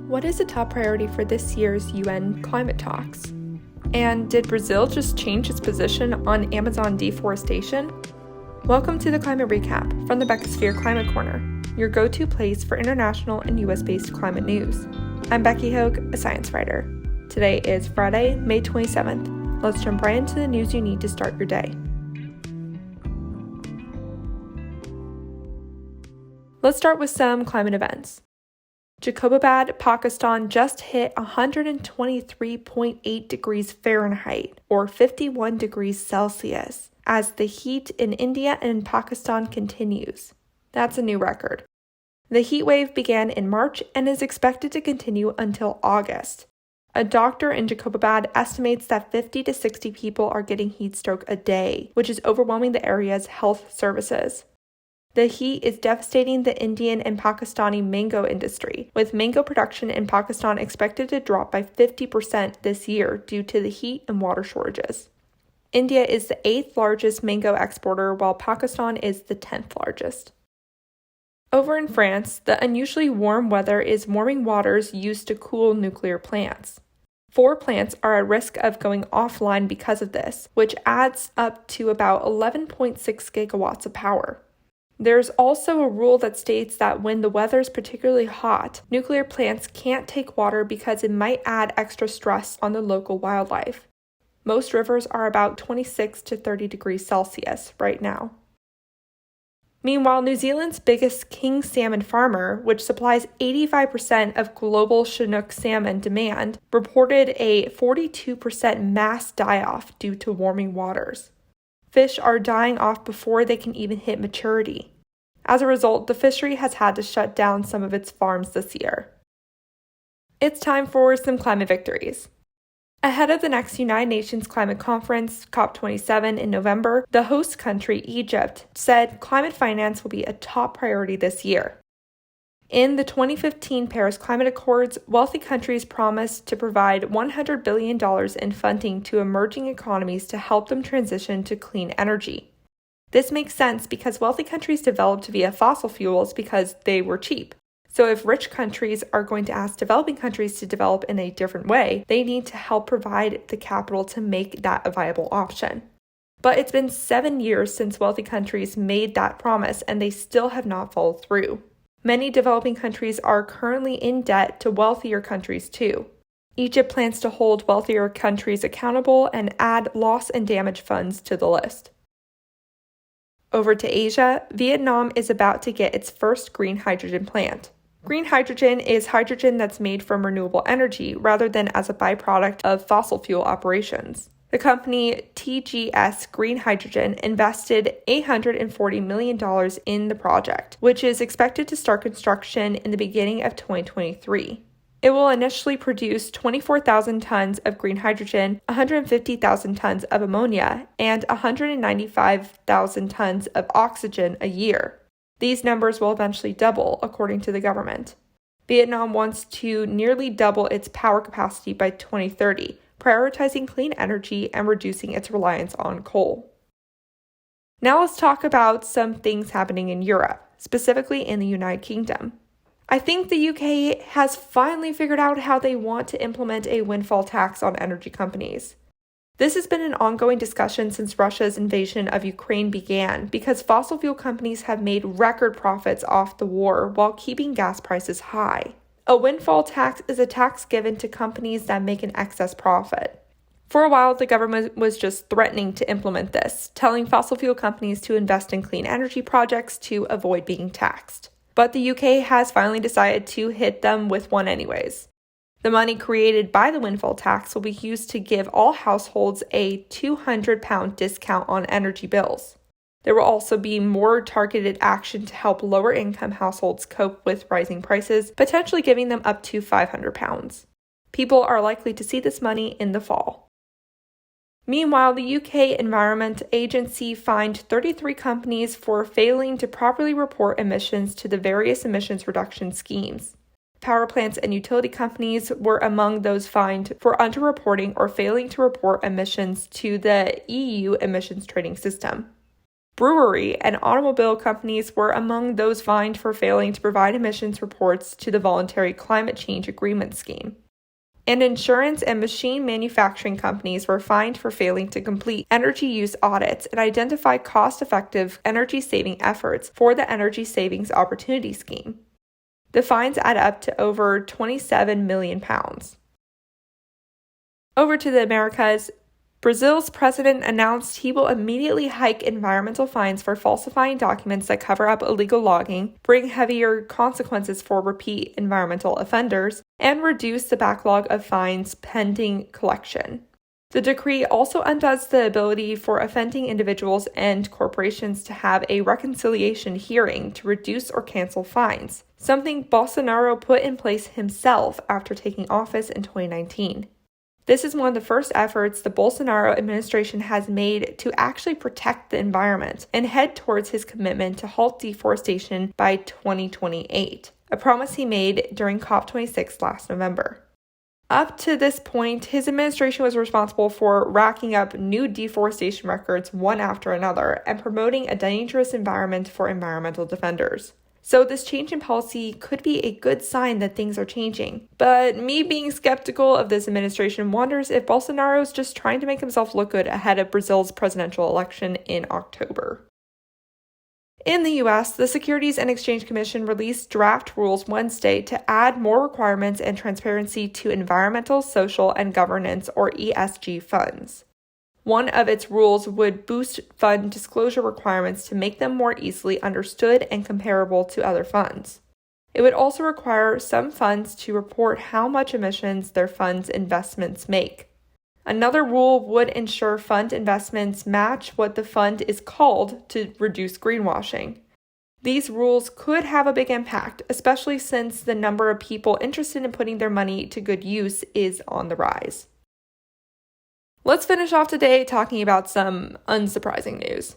What is a top priority for this year's UN climate talks? And did Brazil just change its position on Amazon deforestation? Welcome to the Climate Recap from the Beckisphere Climate Corner, your go-to place for international and US-based climate news. I'm Becky Hogue, a science writer. Today is Friday, May 27th. Let's jump right into the news you need to start your day. Let's start with some climate events. Jacobabad, Pakistan just hit 123.8 degrees Fahrenheit, or 51 degrees Celsius, as the heat in India and Pakistan continues. That's a new record. The heat wave began in March and is expected to continue until August. A doctor in Jacobabad estimates that 50 to 60 people are getting heat stroke a day, which is overwhelming the area's health services. The heat is devastating the Indian and Pakistani mango industry, with mango production in Pakistan expected to drop by 50% this year due to the heat and water shortages. India is the 8th largest mango exporter, while Pakistan is the 10th largest. Over in France, the unusually warm weather is warming waters used to cool nuclear plants. 4 plants are at risk of going offline because of this, which adds up to about 11.6 gigawatts of power. There's also a rule that states that when the weather's particularly hot, nuclear plants can't take water because it might add extra stress on the local wildlife. Most rivers are about 26 to 30 degrees Celsius right now. Meanwhile, New Zealand's biggest king salmon farmer, which supplies 85% of global Chinook salmon demand, reported a 42% mass die-off due to warming waters. Fish are dying off before they can even hit maturity. As a result, the fishery has had to shut down some of its farms this year. It's time for some climate victories. Ahead of the next United Nations Climate Conference, COP27, in November, the host country, Egypt, said climate finance will be a top priority this year. In the 2015 Paris Climate Accords, wealthy countries promised to provide $100 billion in funding to emerging economies to help them transition to clean energy. This makes sense because wealthy countries developed via fossil fuels because they were cheap. So if rich countries are going to ask developing countries to develop in a different way, they need to help provide the capital to make that a viable option. But it's been 7 years since wealthy countries made that promise, and they still have not followed through. Many developing countries are currently in debt to wealthier countries too. Egypt plans to hold wealthier countries accountable and add loss and damage funds to the list. Over to Asia, Vietnam is about to get its first green hydrogen plant. Green hydrogen is hydrogen that's made from renewable energy rather than as a byproduct of fossil fuel operations. The company TGS Green Hydrogen invested $840 million in the project, which is expected to start construction in the beginning of 2023. It will initially produce 24,000 tons of green hydrogen, 150,000 tons of ammonia, and 195,000 tons of oxygen a year. These numbers will eventually double, according to the government. Vietnam wants to nearly double its power capacity by 2030, prioritizing clean energy and reducing its reliance on coal. Now let's talk about some things happening in Europe, specifically in the United Kingdom. I think the UK has finally figured out how they want to implement a windfall tax on energy companies. This has been an ongoing discussion since Russia's invasion of Ukraine began because fossil fuel companies have made record profits off the war while keeping gas prices high. A windfall tax is a tax given to companies that make an excess profit. For a while, the government was just threatening to implement this, telling fossil fuel companies to invest in clean energy projects to avoid being taxed. But the UK has finally decided to hit them with one anyways. The money created by the windfall tax will be used to give all households a £200 discount on energy bills. There will also be more targeted action to help lower-income households cope with rising prices, potentially giving them up to £500. People are likely to see this money in the fall. Meanwhile, the UK Environment Agency fined 33 companies for failing to properly report emissions to the various emissions reduction schemes. Power plants and utility companies were among those fined for underreporting or failing to report emissions to the EU emissions trading system. brewery, and automobile companies were among those fined for failing to provide emissions reports to the Voluntary Climate Change Agreement scheme. And insurance and machine manufacturing companies were fined for failing to complete energy use audits and identify cost-effective energy-saving efforts for the Energy Savings Opportunity Scheme. The fines add up to over £27 million. Over to the Americas. Brazil's president announced he will immediately hike environmental fines for falsifying documents that cover up illegal logging, bring heavier consequences for repeat environmental offenders, and reduce the backlog of fines pending collection. The decree also undoes the ability for offending individuals and corporations to have a reconciliation hearing to reduce or cancel fines, something Bolsonaro put in place himself after taking office in 2019. This is one of the first efforts the Bolsonaro administration has made to actually protect the environment and head towards his commitment to halt deforestation by 2028, a promise he made during COP26 last November. Up to this point, his administration was responsible for racking up new deforestation records one after another and promoting a dangerous environment for environmental defenders. So this change in policy could be a good sign that things are changing. But me being skeptical of this administration wonders if Bolsonaro is just trying to make himself look good ahead of Brazil's presidential election in October. In the US, the Securities and Exchange Commission released draft rules Wednesday to add more requirements and transparency to environmental, social, and governance, or ESG funds. One of its rules would boost fund disclosure requirements to make them more easily understood and comparable to other funds. It would also require some funds to report how much emissions their fund's investments make. Another rule would ensure fund investments match what the fund is called to reduce greenwashing. These rules could have a big impact, especially since the number of people interested in putting their money to good use is on the rise. Let's finish off today talking about some unsurprising news.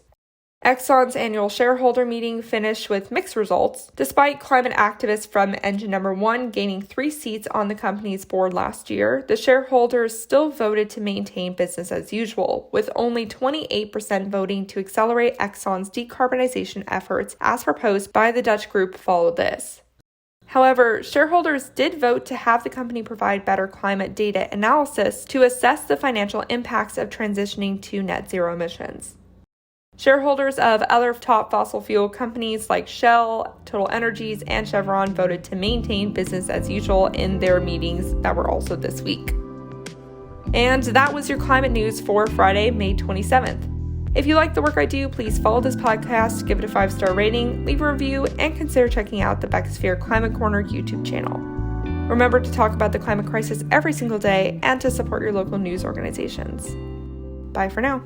Exxon's annual shareholder meeting finished with mixed results. Despite climate activists from Engine Number 1 gaining 3 seats on the company's board last year, the shareholders still voted to maintain business as usual, with only 28% voting to accelerate Exxon's decarbonization efforts as proposed by the Dutch group Follow This. However, shareholders did vote to have the company provide better climate data analysis to assess the financial impacts of transitioning to net zero emissions. Shareholders of other top fossil fuel companies like Shell, Total Energies, and Chevron voted to maintain business as usual in their meetings that were also this week. And that was your climate news for Friday, May 27th. If you like the work I do, please follow this podcast, give it a 5-star rating, leave a review, and consider checking out the Beckisphere Climate Corner YouTube channel. Remember to talk about the climate crisis every single day and to support your local news organizations. Bye for now.